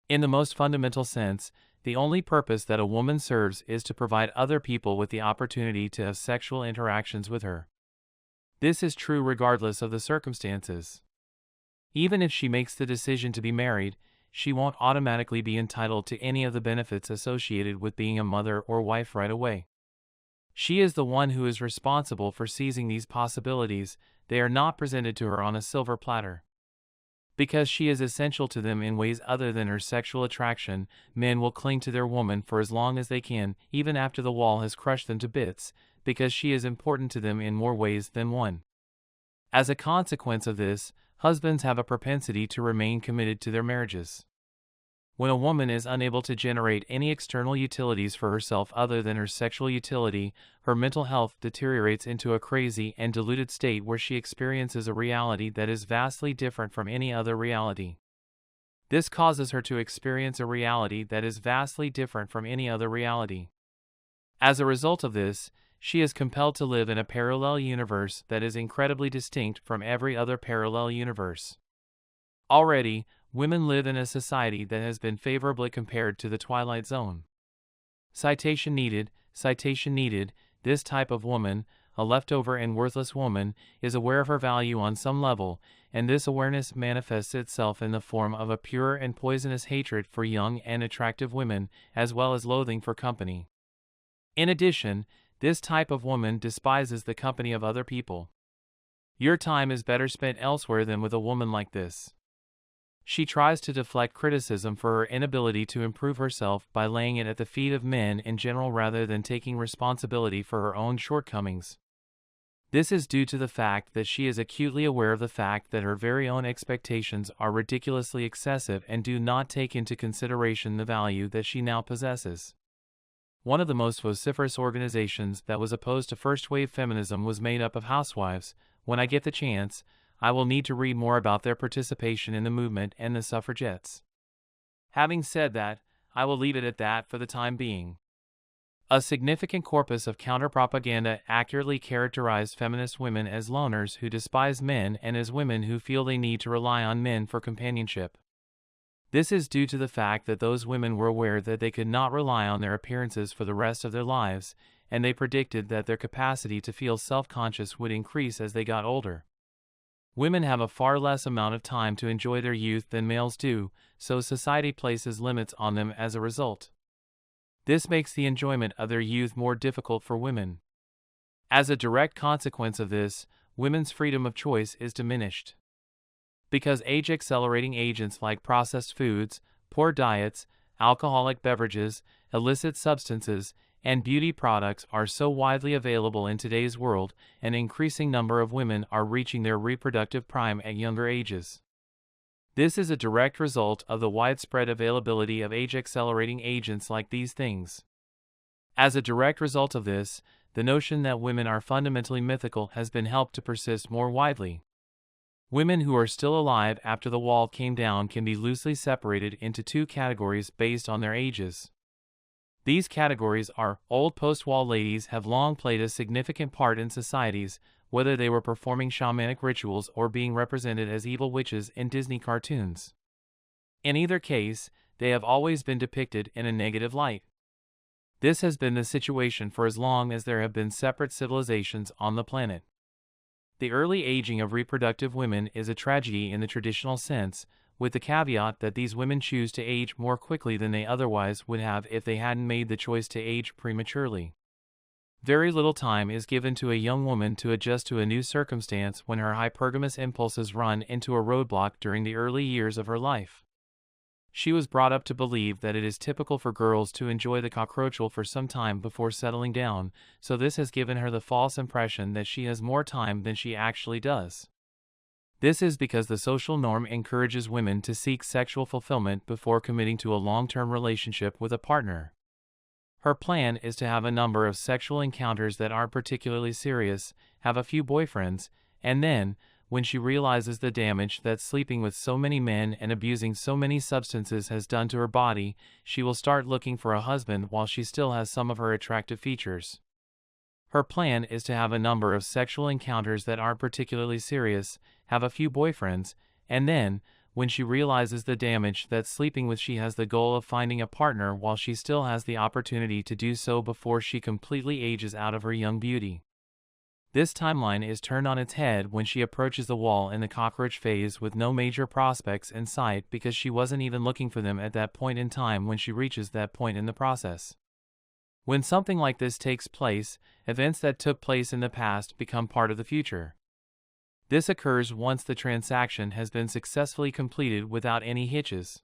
In the most fundamental sense, the only purpose that a woman serves is to provide other people with the opportunity to have sexual interactions with her. This is true regardless of the circumstances. Even if she makes the decision to be married, she won't automatically be entitled to any of the benefits associated with being a mother or wife right away. She is the one who is responsible for seizing these possibilities. They are not presented to her on a silver platter. Because she is essential to them in ways other than her sexual attraction, men will cling to their woman for as long as they can, even after the wall has crushed them to bits, because she is important to them in more ways than one. As a consequence of this, husbands have a propensity to remain committed to their marriages. When a woman is unable to generate any external utilities for herself other than her sexual utility, her mental health deteriorates into a crazy and diluted state where she experiences a reality that is vastly different from any other reality. This causes her to experience a reality that is vastly different from any other reality. As a result of this, she is compelled to live in a parallel universe that is incredibly distinct from every other parallel universe. Already, women live in a society that has been favorably compared to the Twilight Zone. Citation needed. This type of woman, a leftover and worthless woman, is aware of her value on some level, and this awareness manifests itself in the form of a pure and poisonous hatred for young and attractive women, as well as loathing for company. In addition, this type of woman despises the company of other people. Your time is better spent elsewhere than with a woman like this. She tries to deflect criticism for her inability to improve herself by laying it at the feet of men in general rather than taking responsibility for her own shortcomings. This is due to the fact that she is acutely aware of the fact that her very own expectations are ridiculously excessive and do not take into consideration the value that she now possesses. One of the most vociferous organizations that was opposed to first-wave feminism was made up of housewives. When I get the chance, I will need to read more about their participation in the movement and the suffragettes. Having said that, I will leave it at that for the time being. A significant corpus of counter-propaganda accurately characterized feminist women as loners who despise men and as women who feel they need to rely on men for companionship. This is due to the fact that those women were aware that they could not rely on their appearances for the rest of their lives, and they predicted that their capacity to feel self-conscious would increase as they got older. Women have a far less amount of time to enjoy their youth than males do, so society places limits on them as a result. This makes the enjoyment of their youth more difficult for women. As a direct consequence of this, women's freedom of choice is diminished. Because age-accelerating agents like processed foods, poor diets, alcoholic beverages, illicit substances, and beauty products are so widely available in today's world, an increasing number of women are reaching their reproductive prime at younger ages. This is a direct result of the widespread availability of age-accelerating agents like these things. As a direct result of this, the notion that women are fundamentally mythical has been helped to persist more widely. Women who are still alive after the wall came down can be loosely separated into two categories based on their ages. These categories are: old post-wall ladies have long played a significant part in societies, whether they were performing shamanic rituals or being represented as evil witches in Disney cartoons. In either case, they have always been depicted in a negative light. This has been the situation for as long as there have been separate civilizations on the planet. The early aging of reproductive women is a tragedy in the traditional sense, with the caveat that these women choose to age more quickly than they otherwise would have if they hadn't made the choice to age prematurely. Very little time is given to a young woman to adjust to a new circumstance when her hypergamous impulses run into a roadblock during the early years of her life. She was brought up to believe that it is typical for girls to enjoy the cockroachal for some time before settling down, so this has given her the false impression that she has more time than she actually does. This is because the social norm encourages women to seek sexual fulfillment before committing to a long-term relationship with a partner. Her plan is to have a number of sexual encounters that aren't particularly serious, have a few boyfriends, and then, when she realizes the damage that sleeping with so many men and abusing so many substances has done to her body, she will start looking for a husband while she still has some of her attractive features. Her plan is to have a number of sexual encounters that aren't particularly serious, have a few boyfriends, and then, when she realizes the damage that sleeping with she has the goal of finding a partner while she still has the opportunity to do so before she completely ages out of her young beauty. This timeline is turned on its head when she approaches the wall in the cockroach phase with no major prospects in sight because she wasn't even looking for them at that point in time when she reaches that point in the process. When something like this takes place, events that took place in the past become part of the future. This occurs once the transaction has been successfully completed without any hitches.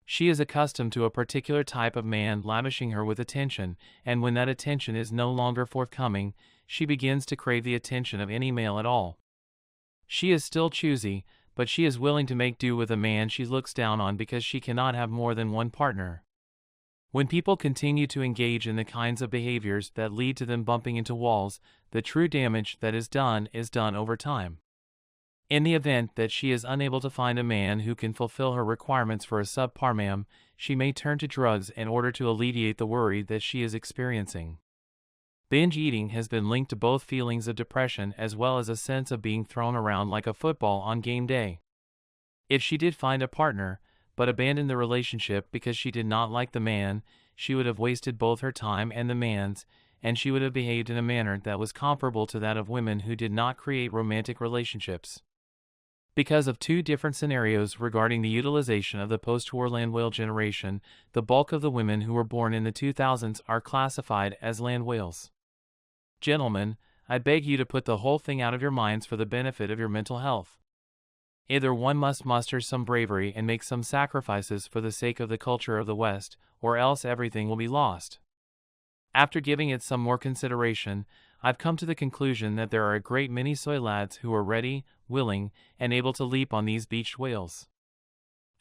She is accustomed to a particular type of man lavishing her with attention, and when that attention is no longer forthcoming, she begins to crave the attention of any male at all. She is still choosy, but she is willing to make do with a man she looks down on because she cannot have more than one partner. When people continue to engage in the kinds of behaviors that lead to them bumping into walls, the true damage that is done over time. In the event that she is unable to find a man who can fulfill her requirements for a subpar man, she may turn to drugs in order to alleviate the worry that she is experiencing. Binge eating has been linked to both feelings of depression as well as a sense of being thrown around like a football on game day. If she did find a partner, but abandoned the relationship because she did not like the man, she would have wasted both her time and the man's, and she would have behaved in a manner that was comparable to that of women who did not create romantic relationships. Because of two different scenarios regarding the utilization of the post-war land whale generation, the bulk of the women who were born in the 2000s are classified as land whales. Gentlemen, I beg you to put the whole thing out of your minds for the benefit of your mental health. Either one must muster some bravery and make some sacrifices for the sake of the culture of the West, or else everything will be lost. After giving it some more consideration, I've come to the conclusion that there are a great many soy lads who are ready, willing, and able to leap on these beached whales.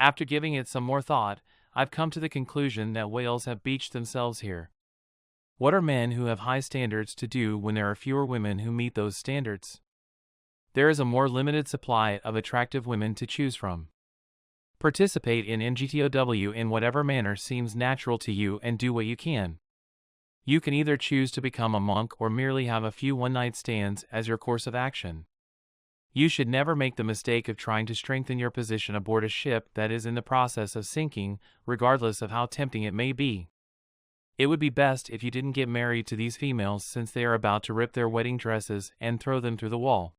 After giving it some more thought, I've come to the conclusion that whales have beached themselves here. What are men who have high standards to do when there are fewer women who meet those standards? There is a more limited supply of attractive women to choose from. Participate in mgtow in whatever manner seems natural to you and do what you can. You can either choose to become a monk or merely have a few one-night stands as your course of action. You should never make the mistake of trying to strengthen your position aboard a ship that is in the process of sinking, regardless of how tempting it may be. It would be best if you didn't get married to these females since they are about to rip their wedding dresses and throw them through the wall.